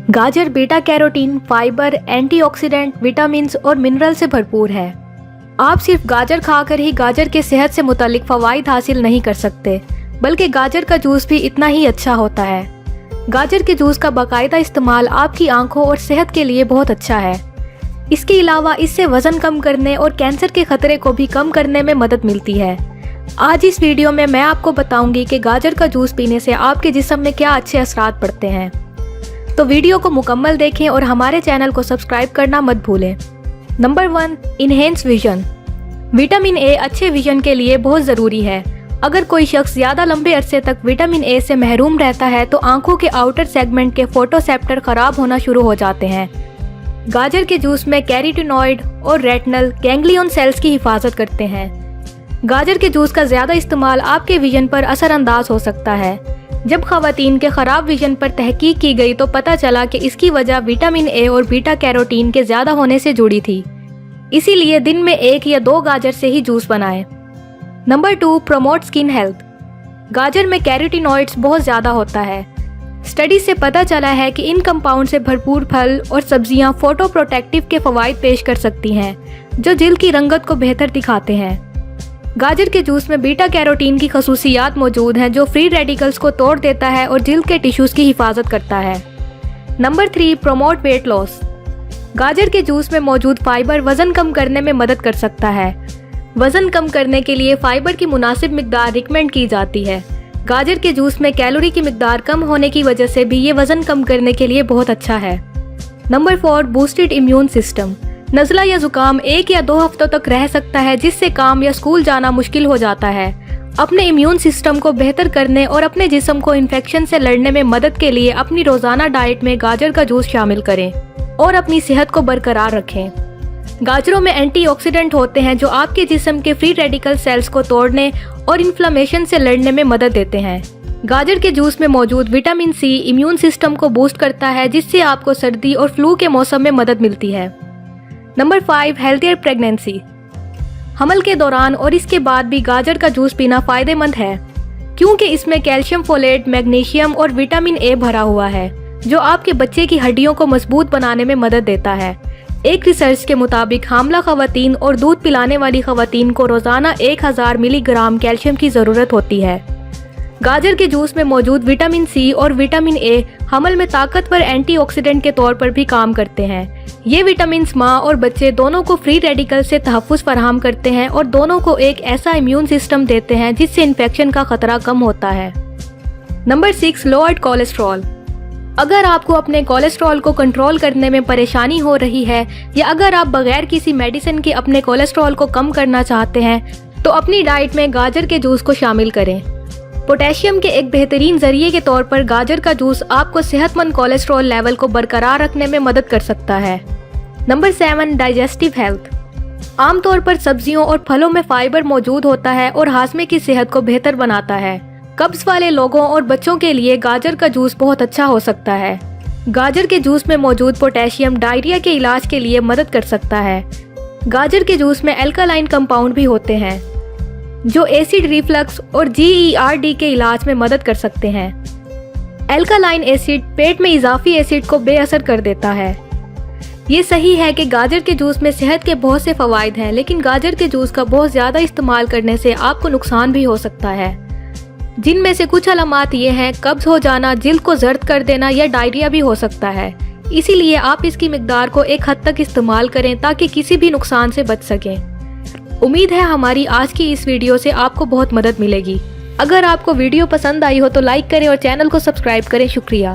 गाजर beta carotene, fibre, antioxidant, vitamins और mineral से भरपूर है। आप सिर्फ गाजर खाकर ही गाजर के सेहत से मुतालिक फ़वाइद हासिल नहीं कर सकते, बल्कि गाजर का जूस भी इतना ही अच्छा होता है। गाजर के जूस का बाकायदा इस्तेमाल आपकी आंखों और सेहत के लिए बहुत अच्छा है। इसके अलावा इससे वज़न कम करने और कैंसर के खतरे को भी कम करने में मदद मिलती है। आज इस वीडियो में मैं आपको बताऊंगी कि गाजर का जूस पीने से आपके जिस्म में क्या अच्छे असरात पड़ते हैं। तो वीडियो को मुकम्मल देखें और हमारे चैनल को सब्सक्राइब करना मत भूलें। Number 1, enhance vision. Vitamin A अच्छे विजन के लिए बहुत ज़रूरी है। अगर कोई शख्स ज़्यादा लंबे अरसे तक विटामिन ए से महरूम रहता है तो आंखों के आउटर सेगमेंट के फोटोसेप्टर खराब होना शुरू हो जाते हैं। गाजर के जूस में कैरोटीनॉइड और रेटिनल गैंग्लियन सेल्स की हिफाजत करते हैं। गाजर के जूस का ज़्यादा इस्तेमाल आपके विजन पर असरअंदाज हो सकता है। जब ख़वातीन के ख़राब विजन पर तहकीक की गई तो पता चला कि इसकी वजह विटामिन ए और बीटा कैरोटीन के ज़्यादा होने से जुड़ी थी। इसीलिए दिन में 1 या 2 गाजर से ही जूस बनाएं। Number 2, promote skin health. गाजर में कैरोटीनॉइड्स बहुत ज़्यादा होता है। स्टडी से पता चला है कि इन कंपाउंड से भरपूर फल और सब्जियां फोटो प्रोटेक्टिव के फ़वाइद पेश कर सकती हैं, जो जिल्द की रंगत को बेहतर दिखाते हैं। गाजर के जूस में बीटा कैरोटीन की खसूसियात मौजूद हैं, जो फ्री रेडिकल्स को तोड़ देता है और जिल्द के टिश्यूज़ की हिफाजत करता है। Number 3, promote weight loss. गाजर के जूस में मौजूद फाइबर वज़न कम करने में मदद कर सकता है। वज़न कम करने के लिए फाइबर की मुनासिब मिकदार रिकमेंड की जाती है। गाजर के जूस में कैलोरी की मिकदार कम होने की वजह से भी ये वज़न कम करने के लिए बहुत अच्छा है। Number 4, boosted immune system. नज़ला या ज़ुकाम 1 या 2 हफ्तों तक रह सकता है, जिससे काम या स्कूल जाना मुश्किल हो जाता है। अपने इम्यून सिस्टम को बेहतर करने और अपने जिस्म को इन्फेक्शन से लड़ने में मदद के लिए अपनी रोज़ाना डाइट में गाजर का जूस शामिल करें और अपनी सेहत को बरकरार रखें। गाजरों में एंटीऑक्सीडेंट होते हैं, जो आपके जिस्म के फ्री रेडिकल सेल्स को तोड़ने और इन्फ्लेमेशन से लड़ने में मदद देते हैं। गाजर के जूस में मौजूद विटामिन सी इम्यून सिस्टम को बूस्ट करता है, जिससे आपको सर्दी और फ्लू के मौसम में मदद मिलती है। Number 5, healthier pregnancy. हमल के दौरान और इसके बाद भी गाजर का जूस पीना फ़ायदेमंद है, क्योंकि इसमें कैल्शियम, फोलेट, मैग्नीशियम और विटामिन ए भरा हुआ है, जो आपके बच्चे की हड्डियों को मजबूत बनाने में मदद देता है। एक रिसर्च के मुताबिक हामला ख़वातीन और दूध पिलाने वाली ख़वातीन को रोज़ाना 1000 मिलीग्राम कैल्शियम की ज़रूरत होती है। गाजर के जूस में मौजूद विटामिन सी और विटामिन ए हमल में ताकतवर एंटीऑक्सीडेंट के तौर पर भी काम करते हैं। ये विटामिन माँ और बच्चे दोनों को फ्री रेडिकल से तहफ़्फ़ुज़ फराहम करते हैं और दोनों को एक ऐसा इम्यून सिस्टम देते हैं जिससे इन्फेक्शन का खतरा कम होता है। Number 6, lowered cholesterol. अगर आपको अपने कोलेस्ट्रॉल को कंट्रोल करने में परेशानी हो रही है, या अगर आप बगैर किसी मेडिसिन के अपने कोलेस्ट्रॉल को कम करना चाहते हैं, तो अपनी डाइट में गाजर के जूस को शामिल करें। पोटेशियम के एक बेहतरीन जरिए के तौर पर गाजर का जूस आपको सेहतमंद कोलेस्ट्रॉल लेवल को बरकरार रखने में मदद कर सकता है। Number 7, digestive health. आमतौर पर सब्जियों और फलों में फाइबर मौजूद होता है और हाजमे की सेहत को बेहतर बनाता है। कब्ज वाले लोगों और बच्चों के लिए गाजर का जूस बहुत अच्छा हो सकता है। गाजर के जूस में मौजूद पोटेशियम डायरिया के इलाज के लिए मदद कर सकता है। गाजर के जूस में एल्कालाइन कंपाउंड भी होते हैं, जो एसिड रिफ्लक्स और GERD के इलाज में मदद कर सकते हैं। एल्कालाइन एसिड पेट में इजाफी एसिड को बेअसर कर देता है। ये सही है कि गाजर के जूस में सेहत के बहुत से फ़वाइद हैं, लेकिन गाजर के जूस का बहुत ज़्यादा इस्तेमाल करने से आपको नुकसान भी हो सकता है, जिनमें से कुछ अलामात ये हैं: कब्ज़ हो जाना, जिल्द को जर्द कर देना या डायरिया भी हो सकता है। इसीलिए आप इसकी मिकदार को एक हद तक इस्तेमाल करें ताकि किसी भी नुकसान से बच सकें। उम्मीद है हमारी आज की इस वीडियो से आपको बहुत मदद मिलेगी। अगर आपको वीडियो पसंद आई हो तो लाइक करें और चैनल को सब्सक्राइब करें। शुक्रिया।